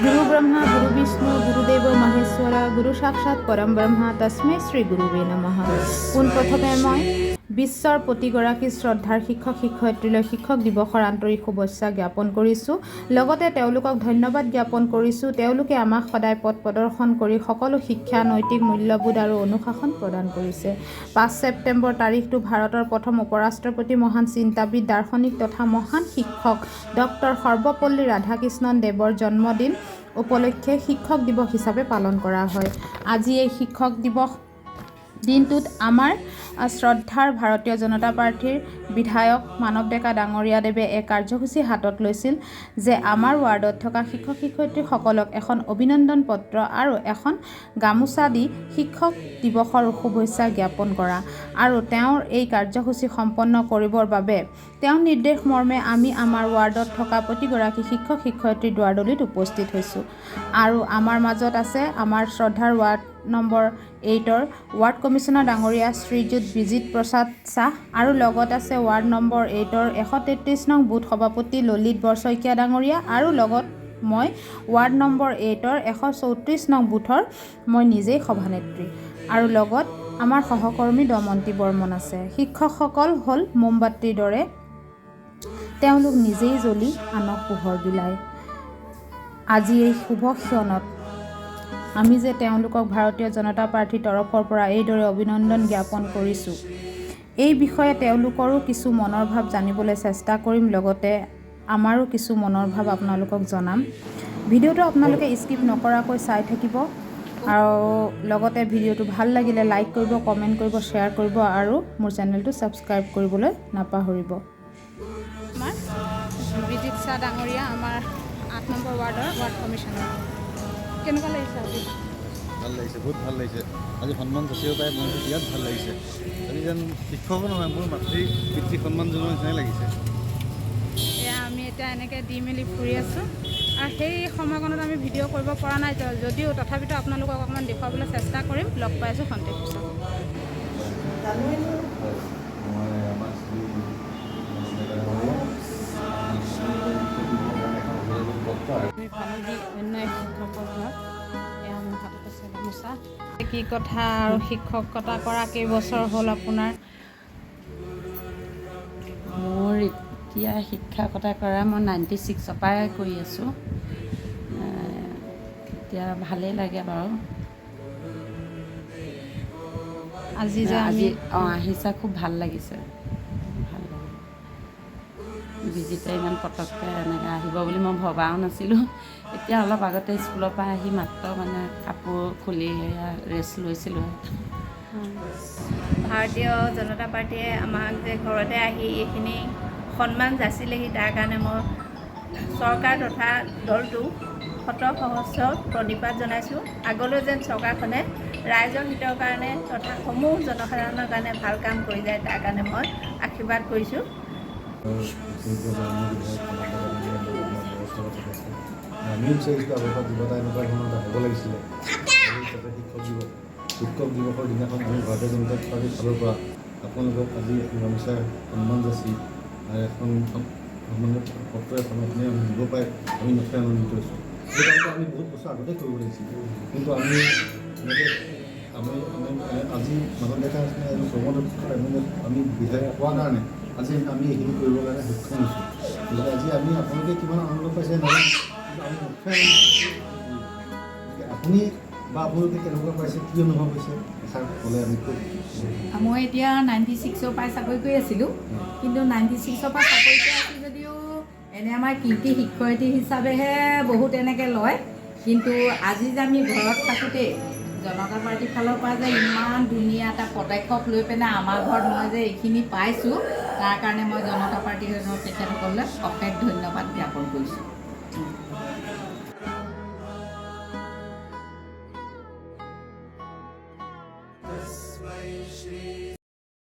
गुरु ब्रह्मा गुरु विष्णु गुरुदेव महेश्वर गुरु साक्षाৎ परम ब्रह्मा तस्मै श्री गुरुवे नमः। পোনপ্ৰথমে মই বিশ্বৰ প্ৰতিগৰাকী শ্ৰদ্ধাৰ শিক্ষক শিক্ষয়িত্ৰীলৈ শিক্ষক দিৱসৰ আন্তৰিক শুভেচ্ছা জ্ঞাপন কৰিছোঁ। লগতে তেওঁলোকক ধন্যবাদ জ্ঞাপন কৰিছোঁ। তেওঁলোকে আমাক সদায় পথ প্ৰদৰ্শন কৰি সকলো শিক্ষা নৈতিক মূল্যবোধ আৰু অনুশাসন প্ৰদান কৰিছে। 5 ছেপ্টেম্বৰ তাৰিখটো ভাৰতৰ প্ৰথম উপৰাষ্ট্ৰপতি মহান চিন্তাবিদ দাৰ্শনিক তথা মহান শিক্ষক ডক্টৰ সৰ্বপল্লী ৰাধাকৃষ্ণন দেৱৰ জন্মদিন উপলক্ষে শিক্ষক দিৱস হিচাপে পালন কৰা হয়। আজি এই শিক্ষক দিৱস দিনটোত আমাৰ শ্ৰদ্ধাৰ ভাৰতীয় জনতা পাৰ্টিৰ বিধায়ক মানৱ ডেকা ডাঙৰীয়াদেৱে এক কাৰ্যসূচী হাতত লৈছিল যে আমাৰ ৱাৰ্ডত থকা শিক্ষক শিক্ষয়িত্ৰীসকলক এখন অভিনন্দন পত্ৰ আৰু এখন গামোচা দি শিক্ষক দিৱসৰ শুভেচ্ছা জ্ঞাপন কৰা আৰু তেওঁৰ এই কাৰ্যসূচী সম্পন্ন কৰিবৰ বাবে তেওঁৰ নিৰ্দেশ মৰ্মে আমি আমাৰ ৱাৰ্ডত থকা প্ৰতিগৰাকী শিক্ষক শিক্ষয়িত্ৰী দুৱাৰদলিত উপস্থিত হৈছোঁ। আৰু আমাৰ মাজত আছে আমাৰ শ্ৰদ্ধাৰ ৱাৰ্ড নম্বৰ 8ৰ ৱাৰ্ড কমিশ্যনাৰ ডাঙৰীয়া শ্ৰীযুত বিজিত প্ৰসাদ শ্বাহ আৰু লগত আছে ৱাৰ্ড নম্বৰ 8ৰ 133 নং বুথ সভাপতি ললিত বৰশইকীয়া ডাঙৰীয়া আৰু লগত মই ৱাৰ্ড নম্বৰ 8ৰ 134 নং বুথৰ মই নিজেই সভানেত্ৰী আৰু লগত আমাৰ সহকৰ্মী দমন্তী বৰ্মন আছে। শিক্ষকসকল হ'ল মোমবাতিৰ দৰে, তেওঁলোক নিজেই জ্বলি আনক পোহৰ বিলায়। আজি এই শুভ ক্ষণত আমি যে তেওঁলোকক ভাৰতীয় জনতা পাৰ্টিৰ তৰফৰ পৰা এইদৰে অভিনন্দন জ্ঞাপন কৰিছোঁ, এই বিষয়ে তেওঁলোকৰো কিছু মনৰ ভাৱ জানিবলৈ চেষ্টা কৰিম। লগতে আমাৰো কিছু মনৰ ভাৱ আপোনালোকক জনাম। ভিডিঅ'টো আপোনালোকে স্কিপ নকৰাকৈ চাই থাকিব আৰু লগতে ভিডিঅ'টো ভাল লাগিলে লাইক কৰিব, কমেণ্ট কৰিব, শ্বেয়াৰ কৰিব আৰু মোৰ চেনেলটো ছাবস্ক্ৰাইব কৰিবলৈ নাপাহৰিব। আমাৰ বিজিত শ্বাহ ডাঙৰীয়া আমাৰ 8 নম্বৰ ৱাৰ্ডৰ ৱাৰ্ড কমিশ্যনাৰ। কেনেকুৱা লাগিছে আজি? ভাল লাগিছে, বহুত ভাল লাগিছে। আজি সন্মান যাচিব পাই মোৰ বিৰাট ভাল লাগিছে। আজি যেন শিক্ষকো নহয়, মোৰ মাতৃ পিতৃ সন্মান জনোৱাৰ নিচিনাই লাগিছে। এয়া আমি এতিয়া এনেকৈ দি মেলি ফুৰি আছোঁ আৰু সেই সময়কণত আমি ভিডিঅ' কৰিব পৰা নাই যদিও তথাপিতো আপোনালোকক অকণমান দেখুৱাবলৈ চেষ্টা কৰিম। লগ পাইছোঁ সন্তেক পিছত। অন্য এক শিক্ষকৰ ঘৰত এয়া মোৰ হাতত আছে গামোচা। কি কথা আৰু শিক্ষকতা কৰা কেইবছৰ হ'ল আপোনাৰ? মোৰ এতিয়া শিক্ষকতা কৰা মই 96ৰ পৰাই কৰি আছোঁ। এতিয়া ভালেই লাগে বাৰু। আজি যে আমি আহিছা খুব ভাল লাগিছে, ভাল লাগে। বিজিতে ইমান পটককৈ এনেকৈ আহিব বুলি মই ভবাও নাছিলোঁ। এতিয়া অলপ আগতে স্কুলৰ পৰা আহি মাত্ৰ মানে কাপোৰ খুলি ৰেষ্ট লৈছিলোঁ। ভাৰতীয় জনতা পাৰ্টীয়ে আমাক যে ঘৰতে আহি এইখিনি সন্মান যাচিলেহি, তাৰ কাৰণে মই চৰকাৰ তথা দলটো শত সহস্ৰ প্ৰণিপাত জনাইছোঁ। আগলৈ যেন চৰকাৰখনে ৰাইজৰ হিতৰ কাৰণে তথা সমূহ জনসাধাৰণৰ কাৰণে ভাল কাম কৰি যায়, তাৰ কাৰণে মই আশীৰ্বাদ কৰিছোঁ। আমিও বিচাৰিছোঁ আগৰ পৰা কিবা এটা এনেকুৱা ধৰণৰ এটা হ'ব লাগিছিলে। শিক্ষক দিৱসৰ দিনাখন আমি ভাৰতীয় জনতা পাৰ্টীৰ ফালৰ পৰা আপোনালোকক আজি গামোচাৰ সন্মান যাচি এখন সন্মান পত্ৰ এখন আপুনি দিব পাৰে আমি নথৈ আনন্দিত হৈছোঁ। সেই কামটো আমি বহুত বছৰ আগতে কৰিব লাগিছিল, কিন্তু আমি এনেকৈ আজি মানৱ ডেকা আৰু আমি বিধায়ক হোৱাৰ কাৰণে আজি আমি এইখিনি কৰিবৰ কাৰণে সক্ষম হৈছোঁ। গতিকে আজি আমি আপোনালোকে কিমান আনন্দ পাইছে নাজানো, কিন্তু আমি নথৈ আপুনি বা আপোনালোকে কেনেকুৱা পাইছে, কি অনুভৱ হৈছে এষাৰ ক'লে আমি খুব। মই এতিয়া 96ৰ পৰাই চাকৰি কৰি আছিলোঁ, কিন্তু 96ৰ পৰা চাকৰি কৰি আছোঁ যদিও এনে আমাৰ কীৰ্তি শিক্ষয়িত্ৰী হিচাপেহে বহুত এনেকৈ লয়। কিন্তু আজি যে আমি ঘৰত থাকোঁতেই জনতা পাৰ্টীৰ ফালৰ পৰা যে ইমান ধুনীয়া এটা পদক্ষেপ লৈ পেলাই আমাৰ ঘৰত মই যে এইখিনি পাইছোঁ, তাৰ কাৰণে মই জনতা পাৰ্টীৰ তেখেতসকললৈ অশেষ ধন্যবাদ জ্ঞাপন কৰিছোঁ।